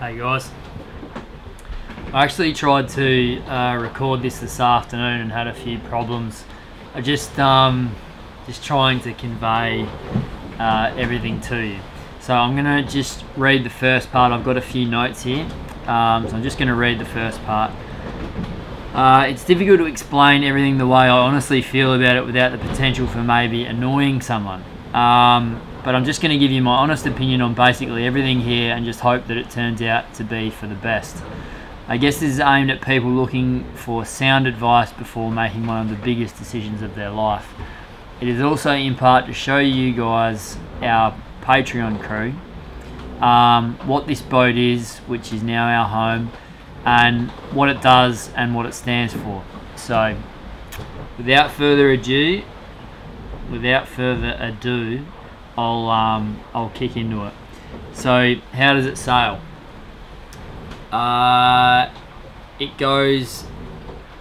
Hey guys, I actually tried to record this afternoon and had a few problems. I just trying to convey everything to you. So I'm gonna just read the first part. I've got a few notes here, so I'm just gonna read the first part. It's difficult to explain everything the way I honestly feel about it without the potential for maybe annoying someone. But I'm just going to give you my honest opinion on basically everything here and just hope that it turns out to be for the best. I guess this is aimed at people looking for sound advice before making one of the biggest decisions of their life. It is also in part to show you guys, our Patreon crew, what this boat is, which is now our home, and what it does and what it stands for. So without further ado, I'll kick into it. So how does it sail? It goes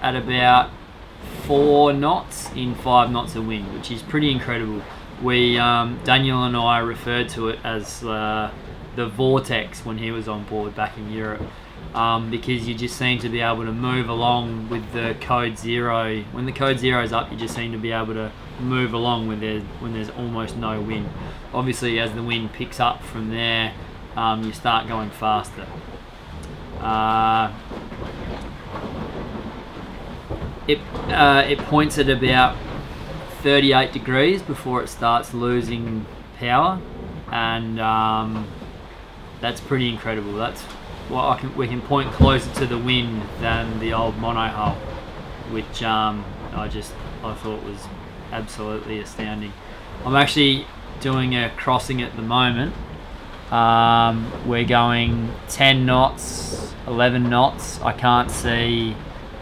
at about 4 knots in 5 knots of wind, which is pretty incredible. We Daniel and I referred to it as the vortex when he was on board back in Europe, because you just seem to be able to move along with the code zero. When the code zero is up, you just seem to be able to move along when there's almost no wind. Obviously, as the wind picks up from there, you start going faster. It points at about 38 degrees before it starts losing power, and that's pretty incredible. That's what we can point closer to the wind than the old monohull, which I thought was absolutely astounding. I'm actually doing a crossing at the moment. We're going 10 knots, 11 knots. I can't see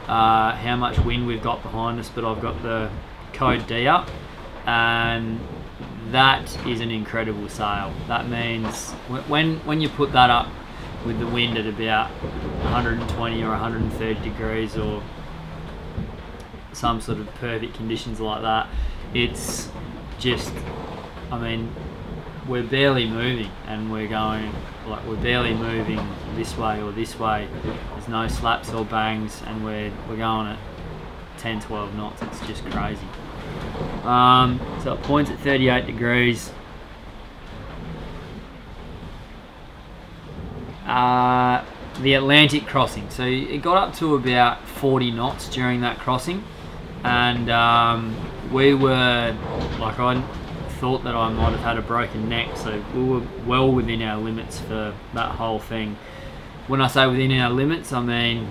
how much wind we've got behind us, but I've got the code D up, and that is an incredible sail. That means when you put that up with the wind at about 120 or 130 degrees or some sort of perfect conditions like that, it's just, I mean, we're barely moving, and we're barely moving this way or this way. There's no slaps or bangs, and we're going at 10-12 knots. It's just crazy. So it points at 38 degrees. The Atlantic crossing, so it got up to about 40 knots during that crossing, and we were, like, I thought that I might have had a broken neck, so we were well within our limits for that whole thing. When I say within our limits, I mean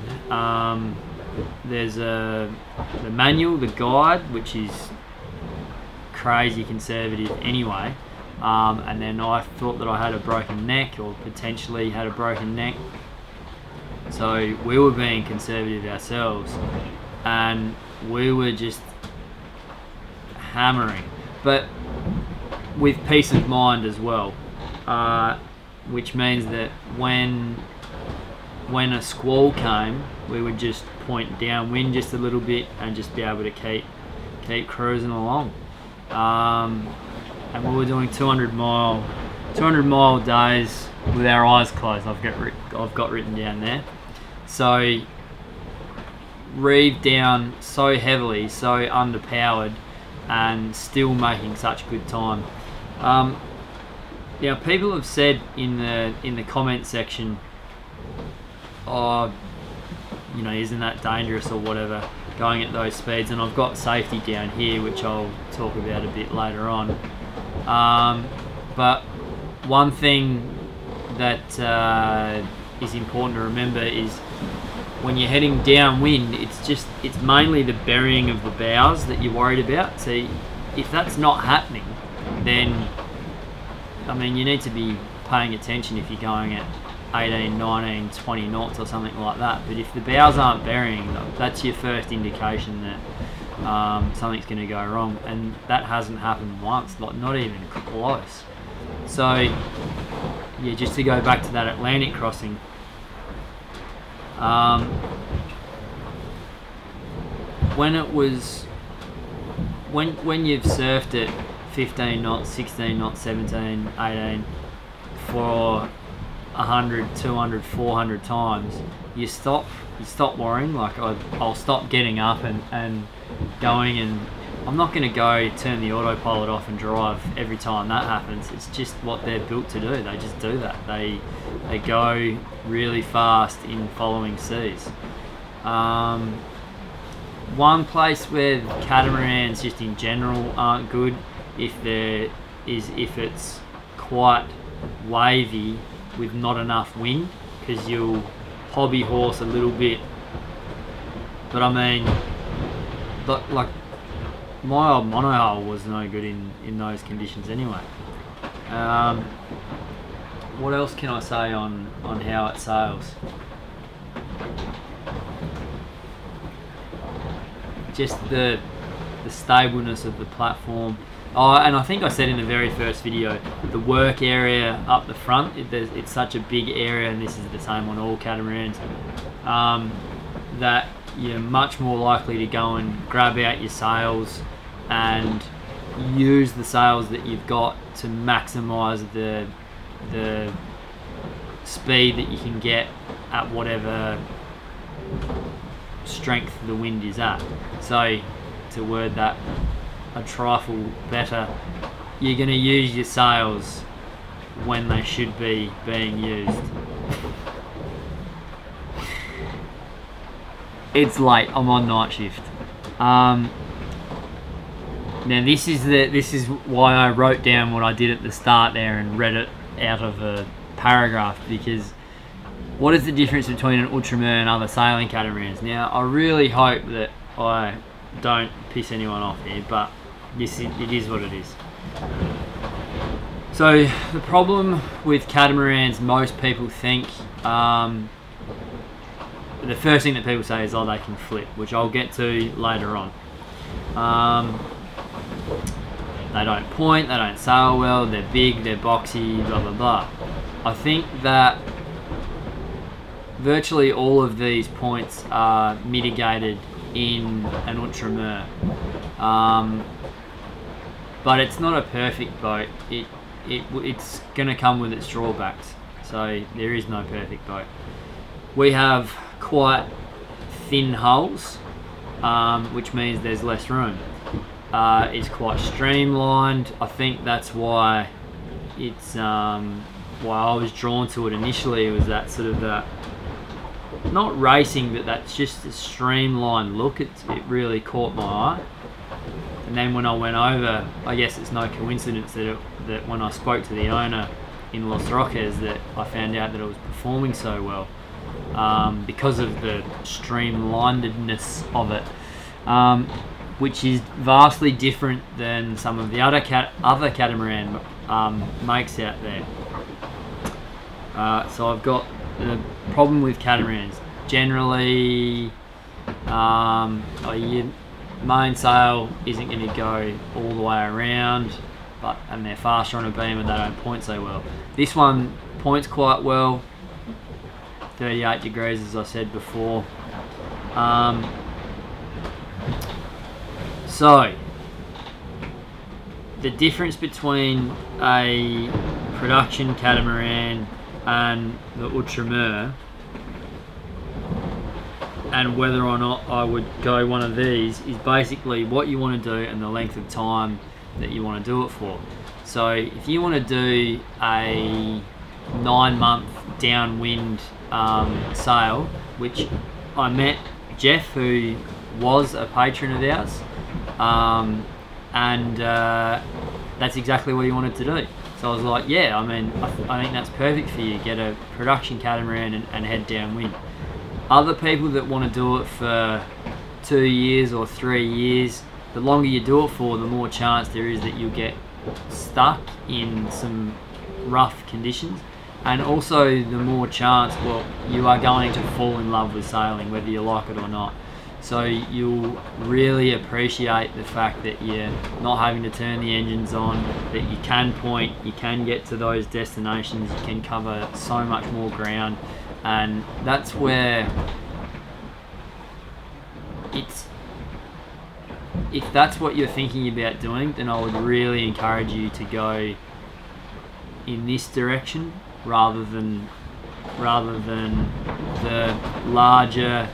there's the manual, the guide, which is crazy conservative anyway, and then I thought that I had a broken neck, or potentially had a broken neck, so we were being conservative ourselves, and we were just hammering, but with peace of mind as well, which means that when a squall came, we would just point downwind just a little bit and just be able to keep cruising along. And we were doing 200 mile days with our eyes closed. I've got written down there. So reeved down so heavily, so underpowered, and still making such good time. Now, people have said in the comment section, oh, you know, isn't that dangerous or whatever, going at those speeds? And I've got safety down here, which I'll talk about a bit later on. But one thing that is important to remember is when you're heading downwind, it's mainly the burying of the bows that you're worried about. So if that's not happening, then, I mean, you need to be paying attention if you're going at 18, 19, 20 knots or something like that. But if the bows aren't burying, that's your first indication that something's going to go wrong, and that hasn't happened once, like not even close. So yeah, just to go back to that Atlantic crossing, when you've surfed at 15 knots, 16 knots, 17, 18 for 100, 200, 400 times, you stop worrying. Like I'll stop getting up and going, and I'm not going to go turn the autopilot off and drive every time that happens. It's just what they're built to do. They just do that. They go really fast in following seas. One place where catamarans just in general aren't good if it's quite wavy with not enough wind, because you'll hobby horse a little bit. But I mean, like my old monohull was no good in those conditions anyway. What else can I say on how it sails? Just the stableness of the platform. Oh, and I think I said in the very first video, the work area up the front, it's such a big area, and this is the same on all catamarans, that you're much more likely to go and grab out your sails and use the sails that you've got to maximize the speed that you can get at whatever strength the wind is at. So, to word that a trifle better, you're going to use your sails when they should be being used. It's late, I'm on night shift. Now this is why I wrote down what I did at the start there and read it out of a paragraph, because what is the difference between an Outremer and other sailing catamarans? Now, I really hope that I don't piss anyone off here, but it is what it is. So the problem with catamarans, most people think, the first thing that people say is, oh, they can flip, which I'll get to later on. They don't point, they don't sail well, they're big, they're boxy, blah blah blah. I think that virtually all of these points are mitigated in an Outremer, but it's not a perfect boat. It's going to come with its drawbacks, so there is no perfect boat. We have quite thin hulls, which means there's less room. It's quite streamlined. I think that's why it's why I was drawn to it initially. It was that sort of that, not racing, but that's just a streamlined look. It really caught my eye. And then when I went over, I guess it's no coincidence that when I spoke to the owner in Los Roques, that I found out that it was performing so well, because of the streamlinedness of it, which is vastly different than some of the other catamaran makes out there. So I've got the problem with catamarans. Generally, your main sail isn't going to go all the way around, and they're faster on a beam and they don't point so well. This one points quite well, 38 degrees as I said before. So, the difference between a production catamaran and the Outremer, and whether or not I would go one of these, is basically what you want to do and the length of time that you want to do it for. So if you want to do a 9-month downwind sail, which I met Jeff, who was a patron of ours, and that's exactly what he wanted to do. So I was like, yeah, I mean, I think that's perfect for you. Get a production catamaran and head downwind. Other people that want to do it for 2 years or 3 years, the longer you do it for, the more chance there is that you'll get stuck in some rough conditions, and also the more chance, well, you are going to fall in love with sailing, whether you like it or not. So you'll really appreciate the fact that you're not having to turn the engines on, that you can point, you can get to those destinations, you can cover so much more ground, and that's where if that's what you're thinking about doing, then I would really encourage you to go in this direction rather than rather than the larger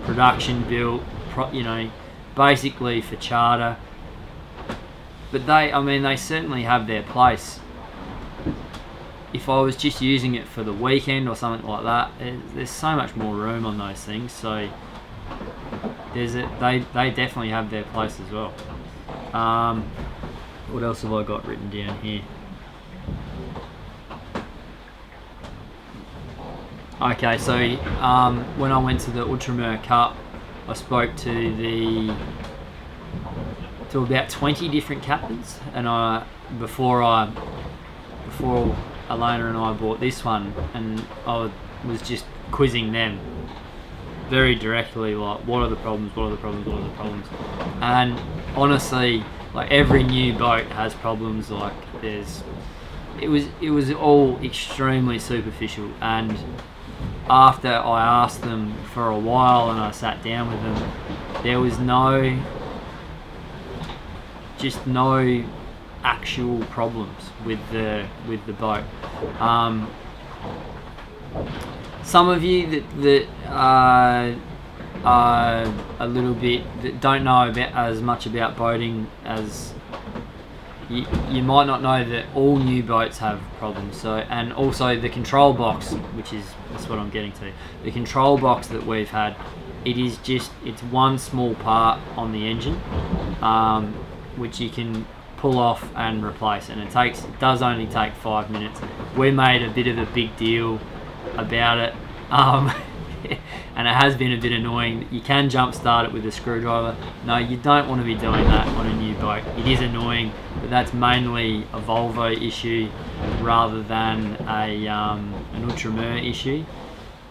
production built, basically for charter. But they certainly have their place. If I was just using it for the weekend or something like that, there's so much more room on those things. So they definitely have their place as well. What else have I got written down here? Okay, so when I went to the Outremer Cup, I spoke to about 20 different captains, and before Elena and I bought this one, and I was just quizzing them very directly, like, what are the problems, and honestly, like, every new boat has problems. Like, it was all extremely superficial, and after I asked them for a while and I sat down with them, there was no actual problems with the boat. Some of you that are a little bit, that don't know as much about boating as you might not know that all new boats have problems. So, and also the control box, that's what I'm getting to. The control box that we've had, it's one small part on the engine, which you can pull off and replace, and it does only take 5 minutes. We made a bit of a big deal about it, and it has been a bit annoying. You can jump start it with a screwdriver. No, you don't want to be doing that on a new boat. It is annoying, but that's mainly a Volvo issue rather than an Outremer issue.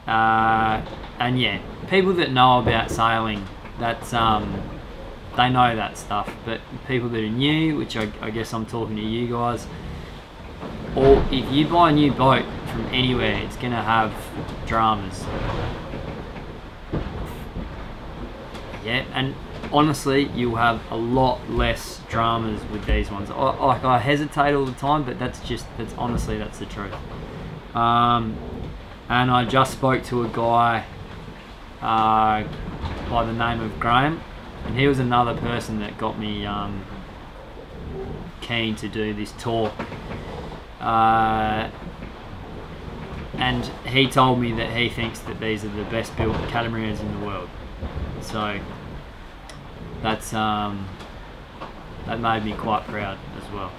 And yeah, people that know about sailing, that's they know that stuff. But people that are new, which I guess I'm talking to you guys, or if you buy a new boat from anywhere, it's going to have dramas. Yeah, and honestly, you'll have a lot less dramas with these ones. I hesitate all the time, but that's the truth. And I just spoke to a guy by the name of Graham, and he was another person that got me keen to do this tour. And he told me that he thinks that these are the best built catamarans in the world. So that made me quite proud as well.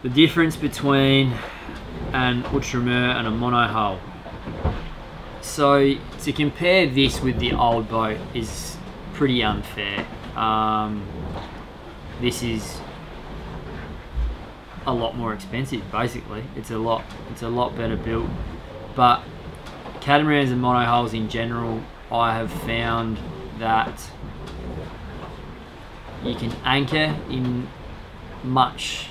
The difference between an Outremer and a monohull. So to compare this with the old boat is pretty unfair. This is a lot more expensive. Basically, it's a lot better built. But catamarans and monohulls in general, I have found that you can anchor in much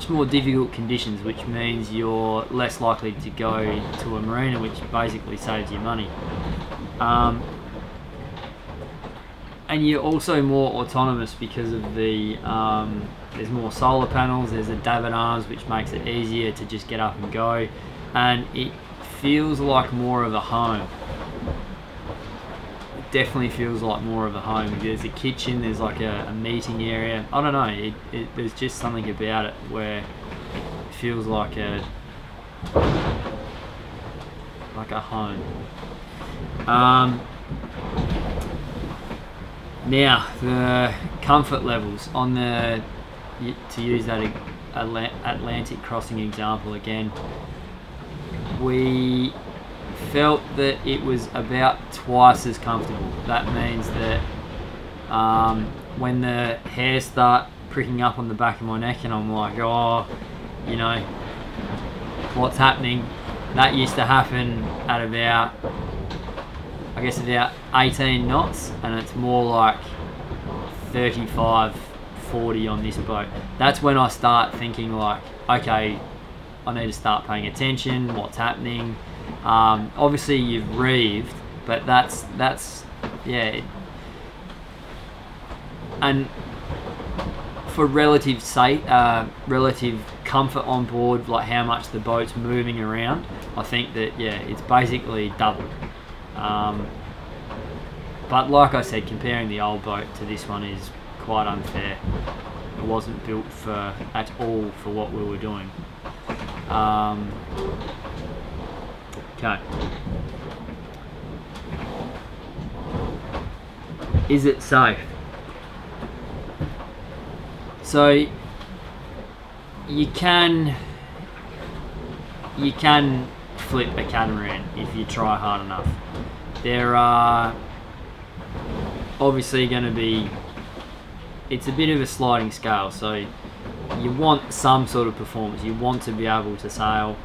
more difficult conditions, which means you're less likely to go to a marina, which basically saves you money. And you're also more autonomous because of there's more solar panels, there's a davit arms, which makes it easier to just get up and go, and it feels like more of a home. It definitely feels like more of a home. There's a kitchen, there's like a meeting area. I don't know, there's just something about it where it feels like a home. Now, the comfort levels on to use that Atlantic crossing example again, we felt that it was about twice as comfortable. That means that when the hairs start pricking up on the back of my neck and I'm like, oh, what's happening? That used to happen at about 18 knots, and it's more like 35, 40 on this boat. That's when I start thinking like, okay, I need to start paying attention, what's happening. Obviously you've reeved, but that's yeah. And for relative comfort on board, like how much the boat's moving around, I think that, yeah, it's basically double. But like I said, comparing the old boat to this one is quite unfair. It wasn't built at all for what we were doing. Okay. Is it safe? So you can flip a catamaran if you try hard enough. There are obviously going to be, it's a bit of a sliding scale, so you want some sort of performance. You want to be able to sail,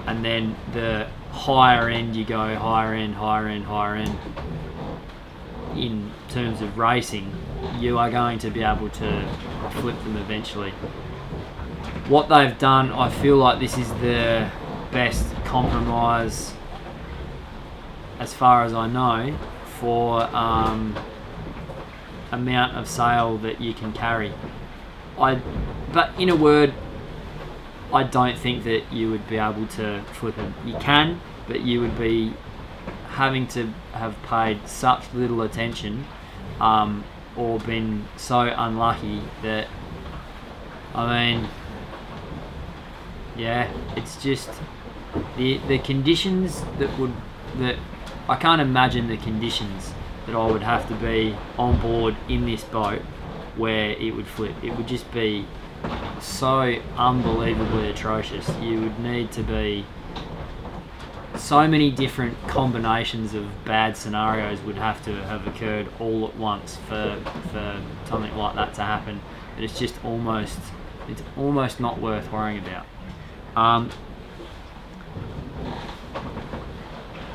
and then the higher end you go, higher end in terms of racing, you are going to be able to flip them eventually. What they've done, I feel like this is the best compromise, as far as I know, for amount of sail that you can carry. But in a word, I don't think that you would be able to flip them. You can, but you would be having to have paid such little attention, or been so unlucky that, I mean, yeah, it's just the conditions that I can't imagine the conditions that I would have to be on board in this boat where it would flip. It would just be so unbelievably atrocious. You would need to be, so many different combinations of bad scenarios would have to have occurred all at once for something like that to happen. But it's just almost not worth worrying about.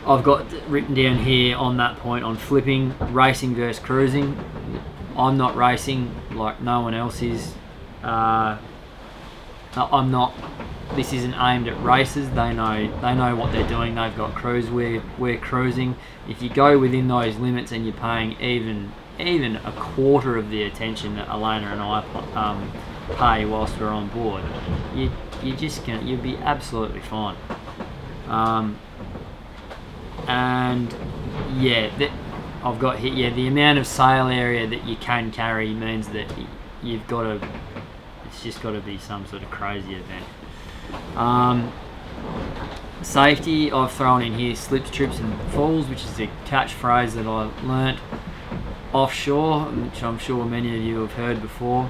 I've got written down here on that point on flipping, racing versus cruising. I'm not racing like no one else is. I'm not. This isn't aimed at racers. They know what they're doing. They've got crews. We're cruising. If you go within those limits and you're paying even a quarter of the attention that Elena and I pay whilst we're on board, you'll be absolutely fine. And yeah, I've got here. Yeah, the amount of sail area that you can carry means that you've got to. It's just got to be some sort of crazy event. Safety, I've thrown in here slips, trips and falls, which is a catchphrase that I learnt offshore, which I'm sure many of you have heard before.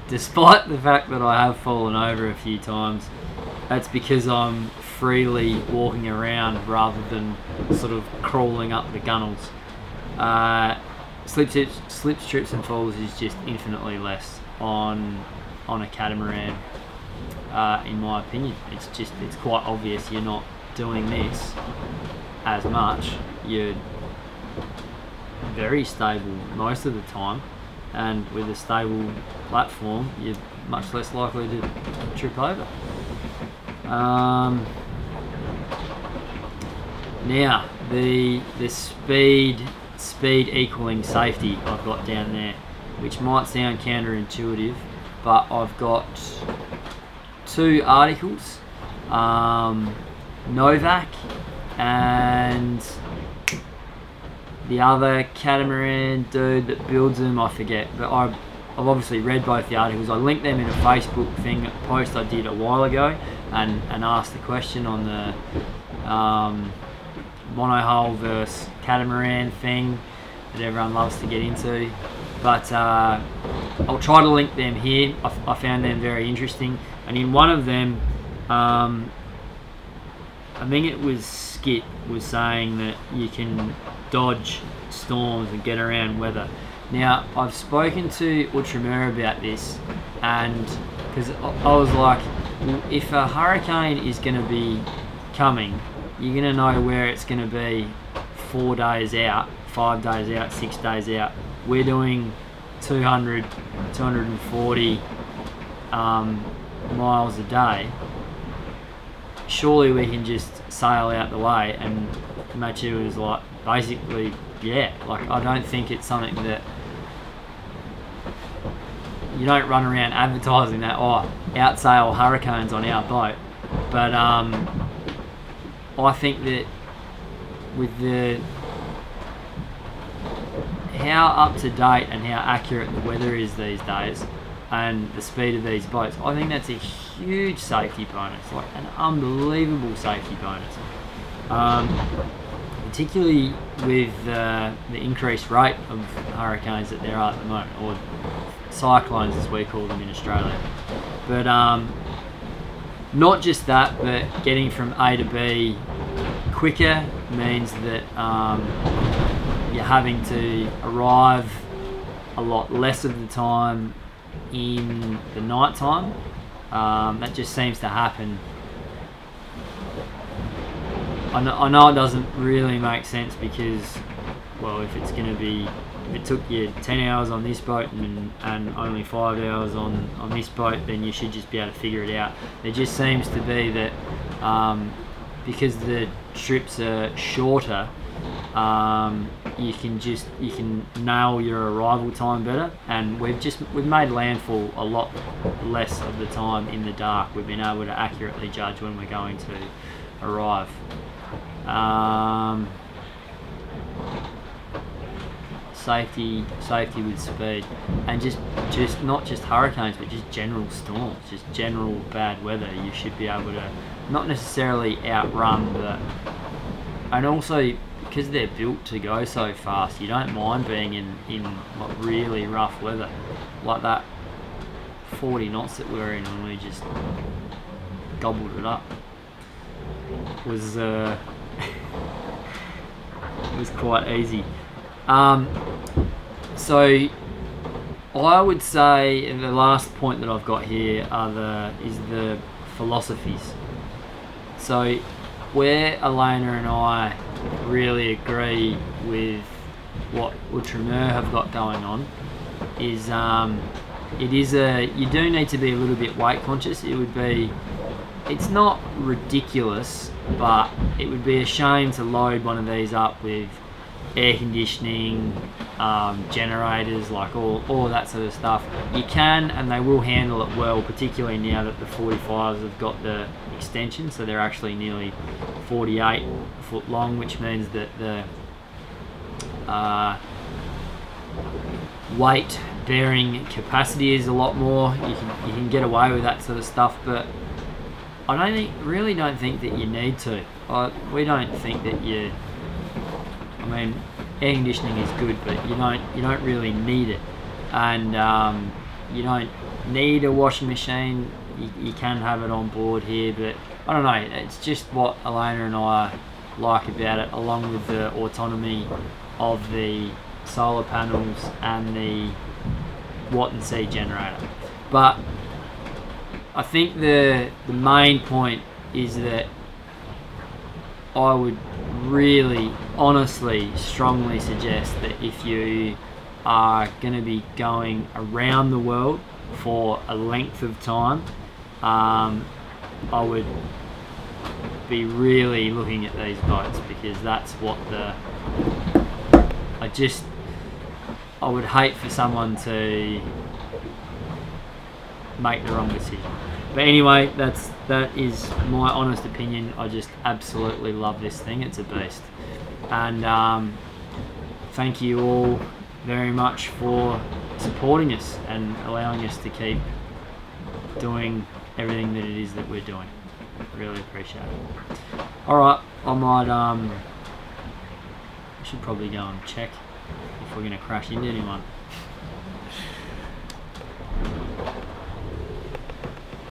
Despite the fact that I have fallen over a few times, that's because I'm freely walking around rather than sort of crawling up the gunnels. Slips, trips and falls is just infinitely less on a catamaran, in my opinion. It's quite obvious you're not doing this as much. You're very stable most of the time, and with a stable platform you're much less likely to trip over. Now the speed equaling safety I've got down there, which might sound counterintuitive, but I've got two articles, Novak and the other catamaran dude that builds them, I forget, but I've obviously read both the articles. I linked them in a Facebook post I did a while ago, and asked the question on the monohull versus catamaran thing that everyone loves to get into. But I'll try to link them here. I found them very interesting, and in one of them, I think it was Skip was saying that you can dodge storms and get around weather. Now, I've spoken to Outremer about this, and because I was like, if a hurricane is going to be coming, you're going to know where it's going to be 4 days out, 5 days out, 6 days out. We're doing 200, 240 miles a day. Surely we can just sail out the way. And Matthew was like, basically, yeah. Like, I don't think it's something that you don't run around advertising that, oh, outsail hurricanes on our boat. But I think that with how up to date and how accurate the weather is these days and the speed of these boats, I think that's a huge safety bonus, like an unbelievable safety bonus. Particularly with the increased rate of hurricanes that there are at the moment, or cyclones as we call them in Australia. But not just that, but getting from A to B quicker means that you're having to arrive a lot less of the time in the night time. That just seems to happen. I know it doesn't really make sense because, well, if it took you 10 hours on this boat and only 5 hours on this boat, then you should just be able to figure it out. It just seems to be that because the trips are shorter, you can nail your arrival time better, and we've made landfall a lot less of the time in the dark. We've been able to accurately judge when we're going to arrive. Safety with speed, and just not just hurricanes, but just general storms, just general bad weather. You should be able to not necessarily outrun, but, and also because they're built to go so fast, you don't mind being in like really rough weather, like that 40 knots that we were in, and we just gobbled it up. It was it was quite easy. So I would say the last point that I've got here is the philosophies. So where Elena and I really agree with what Outremer have got going on is you do need to be a little bit weight conscious. It's not ridiculous, but it would be a shame to load one of these up with air conditioning, generators, like all that sort of stuff. You can, and they will handle it well, particularly now that the 45s have got the extension, so they're actually nearly 48 foot long, which means that the weight bearing capacity is a lot more. You can get away with that sort of stuff, but I really don't think that you need to. We don't think that you. I mean, air conditioning is good, but you don't really need it, and you don't need a washing machine. You can have it on board here, but I don't know. It's just what Elena and I like about it, along with the autonomy of the solar panels and the Watton-C generator. But I think the main point is that I would really, honestly, strongly suggest that if you are going to be going around the world for a length of time, I would be really looking at these boats, because that's what I would hate for someone to make the wrong decision. But anyway, that is my honest opinion. I just absolutely love this thing. It's a beast. And thank you all very much for supporting us and allowing us to keep doing everything that it is that we're doing. Really appreciate it. Alright, I should probably go and check if we're going to crash into anyone.